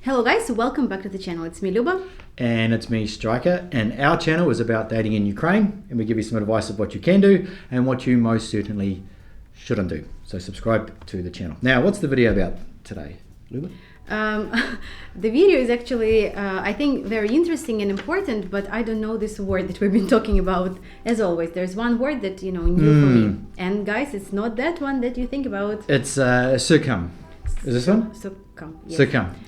Hello guys, welcome back to the channel. It's me Luba. And it's me, Stryker, and our channel is about dating in Ukraine, and we give you some advice of what you can do and what you most certainly shouldn't do. So subscribe to the channel. Now, what's the video about today, Luba? The video is actually, I think, very interesting and important, but I don't know this word that we've been talking about. As always, there's one word that, new for me. And guys, it's not that one that you think about. It's succumb. Is this one? Succumb. Yes.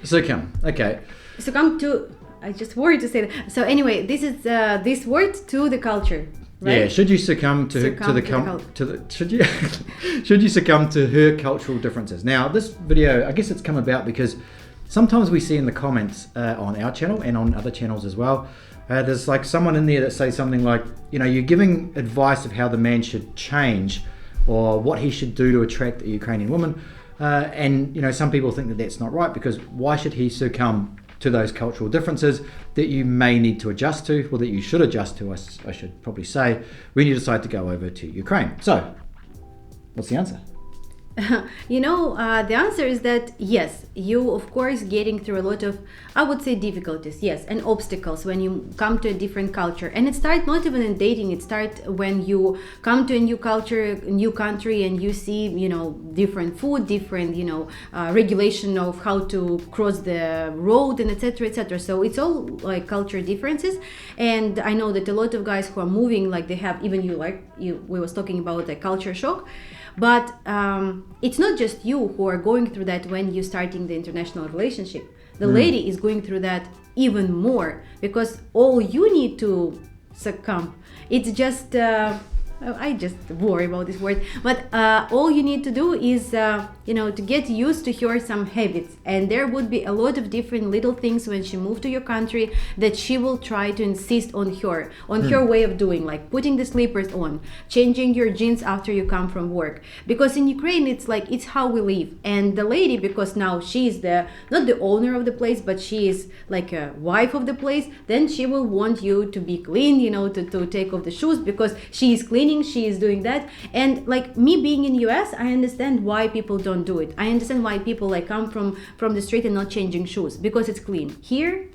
Succumb. Okay. Succumb to, I just worried to say that. So anyway, this is this word to the culture. Right? Yeah. Should you succumb to should you succumb to her cultural differences? Now, this video, I guess it's come about because sometimes we see in the comments on our channel and on other channels as well. There's like someone in there that says something like, you're giving advice of how the man should change or what he should do to attract a Ukrainian woman. And some people think that that's not right, because why should he succumb to those cultural differences that you may need to adjust to, or that you should adjust to, I should probably say, when you decide to go over to Ukraine. So, what's the answer? The answer is that yes, you of course getting through a lot of, I would say, difficulties, yes, and obstacles when you come to a different culture. And it starts not even in dating, it starts when you come to a new culture, a new country, and you see, different food, different, regulation of how to cross the road, and etc, etc. So it's all like culture differences. And I know that a lot of guys who are moving, like they have, even we was talking about a culture shock. But it's not just you who are going through that when you're starting the international relationship. The lady is going through that even more, because all you need to succumb, it's just, I just worry about this word, but all you need to do is, to get used to her some habits. And there would be a lot of different little things when she moved to your country that she will try to insist on her way of doing, like putting the slippers on, changing your jeans after you come from work. Because in Ukraine, it's how we live. And the lady, because now she is not the owner of the place, but she is like a wife of the place, then she will want you to be clean, to take off the shoes, because she is cleaning, she is doing that. And like me being in US, I understand why people don't do it. I understand why people come from the street and not changing shoes, because it's clean. Here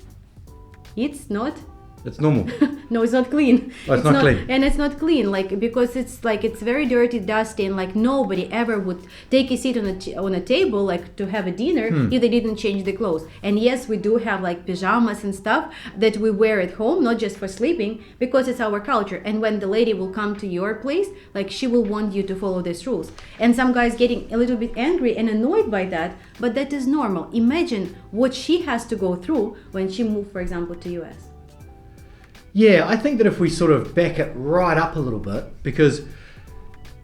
it's not. It's normal. No, it's not clean. Oh, it's not clean. And it's not clean, because it's very dirty, dusty, and nobody ever would take a seat on a table to have a dinner if they didn't change the clothes. And yes, we do have pajamas and stuff that we wear at home, not just for sleeping, because it's our culture. And when the lady will come to your place, she will want you to follow these rules. And some guys getting a little bit angry and annoyed by that, but that is normal. Imagine what she has to go through when she moved, for example, to US. Yeah, I think that if we sort of back it right up a little bit,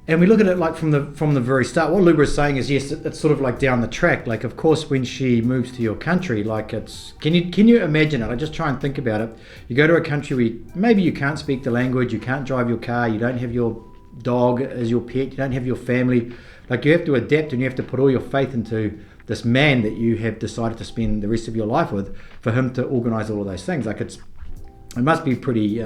and we look at it from the very start, what Luba is saying is, yes, it's sort of down the track. Of course, when she moves to your country, can you imagine it? I just try and think about it. You go to a country where maybe you can't speak the language, you can't drive your car, you don't have your dog as your pet, you don't have your family. You have to adapt, and you have to put all your faith into this man that you have decided to spend the rest of your life with, for him to organize all of those things. It must be pretty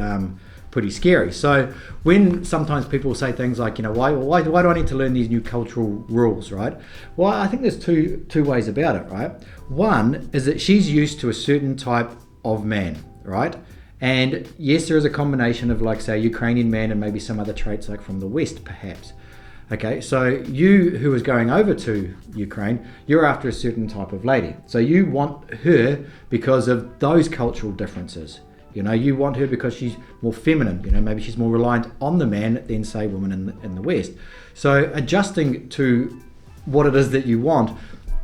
scary. So when sometimes people say things like, why do I need to learn these new cultural rules, right? Well, I think there's two ways about it, right? One is that she's used to a certain type of man, right? And yes, there is a combination of say a Ukrainian man and maybe some other traits from the West, perhaps. Okay, so you who is going over to Ukraine, you're after a certain type of lady. So you want her because of those cultural differences. You want her because she's more feminine. Maybe she's more reliant on the man than, say, women in the West. So adjusting to what it is that you want,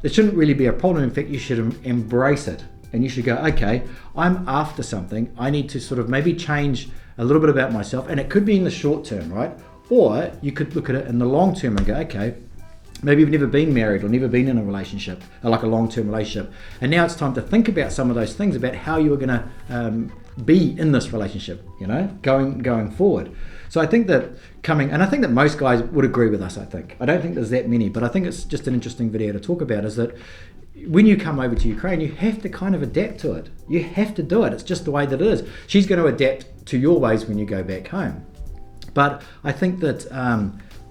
it shouldn't really be a problem. In fact, you should embrace it. And you should go, okay, I'm after something. I need to sort of maybe change a little bit about myself. And it could be in the short term, right? Or you could look at it in the long term and go, okay, maybe you've never been married or never been in a relationship, like a long-term relationship. And now it's time to think about some of those things, about how you are going to be in this relationship, going forward. So I think that I think that most guys would agree with us, I don't think there's that many, but I think it's just an interesting video to talk about, is that when you come over to Ukraine, you have to kind of adapt to it. You have to do it. It's just the way that it is. She's going to adapt to your ways when you go back home. But I think that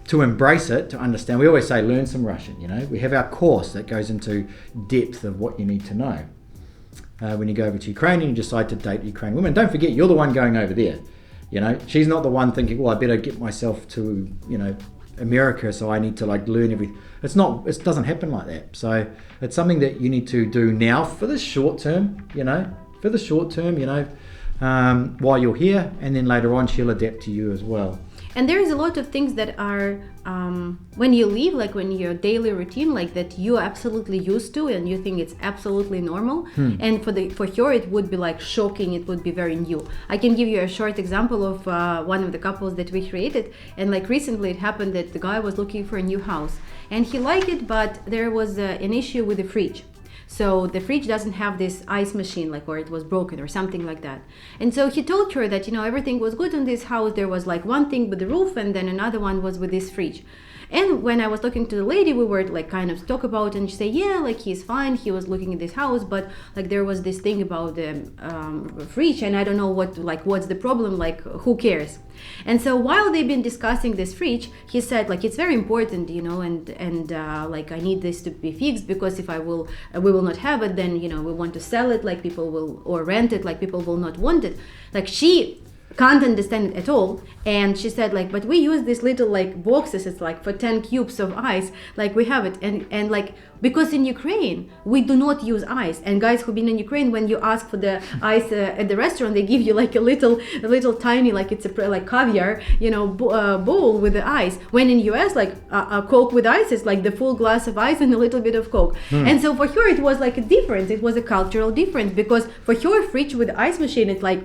to embrace it, to understand, we always say learn some Russian, we have our course that goes into depth of what you need to know. when you go over to Ukraine and you decide to date Ukrainian women. Don't forget, you're the one going over there. You know, she's not the one thinking, well, I better get myself to, you know, America, so I need to like learn everything. It doesn't happen like that. So it's something that you need to do now for the short term, while you're here, and then later on she'll adapt to you as well. And there's a lot of things that are when you leave, like when your daily routine, like that you're absolutely used to and you think it's absolutely normal. And for her it would be like shocking, it would be very new. I can give you a short example of one of the couples that we created, and like recently it happened that the guy was looking for a new house and he liked it, but there was an issue with the fridge. So the fridge doesn't have this ice machine, like, or it was broken or something like that. And so he told her that, you know, everything was good in this house. There was like one thing with the roof and then another one was with this fridge. And when I was talking to the lady, we were like kind of talk about, and she said, yeah, like he's fine. He was looking at this house, but like there was this thing about the fridge, and I don't know what's the problem. Like who cares? And so while they've been discussing this fridge, he said like it's very important, you know, and like I need this to be fixed because if we will not have it, then you know we want to sell it, like people will, or rent it, like people will not want it. Like she can't understand it at all, and she said like, but we use these little like boxes, it's like for 10 cubes of ice, like we have it, and like because in Ukraine we do not use ice, and guys who've been in Ukraine, when you ask for the ice at the restaurant, they give you like a little tiny, like it's like caviar, you know, bowl with the ice, when in US like a Coke with ice is like the full glass of ice and a little bit of Coke. And so for her it was like a difference, it was a cultural difference, because for her fridge with the ice machine, it's like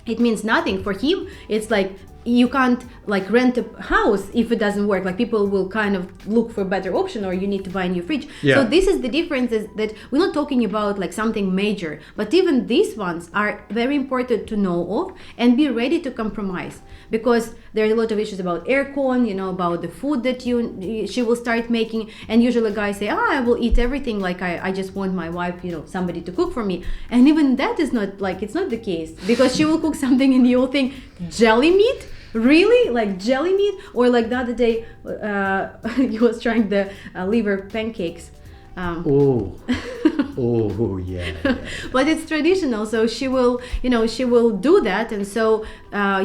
it means nothing. For him it's like you can't like rent a house if it doesn't work, like people will kind of look for a better option, or you need to buy a new fridge. So this is the difference, is that we're not talking about like something major, but even these ones are very important to know of and be ready to compromise, because there are a lot of issues about aircon, you know, about the food that she will start making, and usually guys say, I will eat everything, like I just want my wife, you know, somebody to cook for me, and even that is not like, it's not the case, because she will cook something and you will think, jelly meat? Really? Like jelly meat? Or like the other day he was trying the liver pancakes. Oh yeah. But it's traditional, so she will do that, and so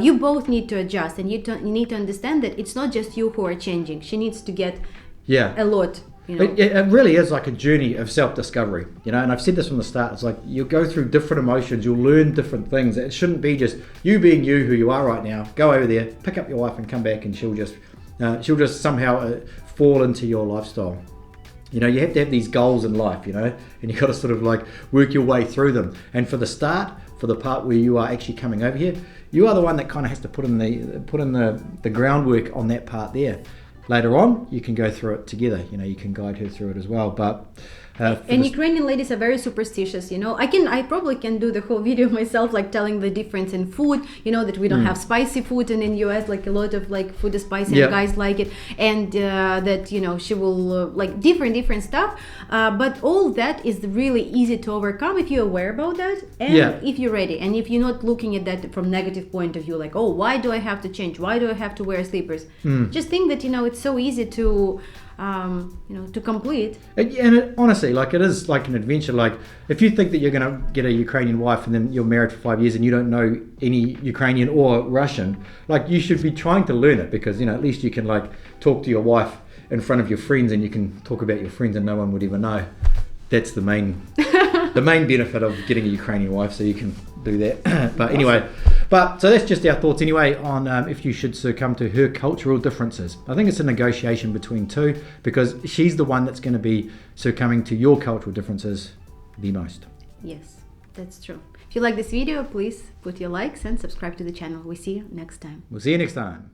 you both need to adjust, and you need to understand that it's not just you who are changing. She needs to get a lot. You know? It really is like a journey of self-discovery, you know, and I've said this from the start. It's like you'll go through different emotions, you'll learn different things. It shouldn't be just you being you, who you are right now. Go over there, pick up your wife and come back, and she'll just somehow fall into your lifestyle. You know, you have to have these goals in life, you know, and you've got to sort of like work your way through them. And for the start, for the part where you are actually coming over here, you are the one that kind of has to put in the groundwork on that part there. Later on, you can go through it together. You know, you can guide her through it as well. But and Ukrainian ladies are very superstitious, you know. I probably can do the whole video myself, like telling the difference in food, you know, that we don't have spicy food, and in US like a lot of like food is spicy and guys like it, and that, you know, she will like different stuff, but all that is really easy to overcome if you're aware about that, and if you're ready, and if you're not looking at that from negative point of view, like, oh, why do I have to change, why do I have to wear slippers? Just think that, you know, it's so easy to to complete. And honestly, like, it is like an adventure. Like, if you think that you're going to get a Ukrainian wife and then you're married for 5 years and you don't know any Ukrainian or Russian, like, you should be trying to learn it, because, you know, at least you can like talk to your wife in front of your friends, and you can talk about your friends and no one would even know. That's the main benefit of getting a Ukrainian wife, so you can do that. But anyway, so that's just our thoughts anyway on if you should succumb to her cultural differences. I think it's a negotiation between two, because she's the one that's going to be succumbing to your cultural differences the most. Yes, that's true. If you like this video, please put your likes and subscribe to the channel. We see you next time. We'll see you next time.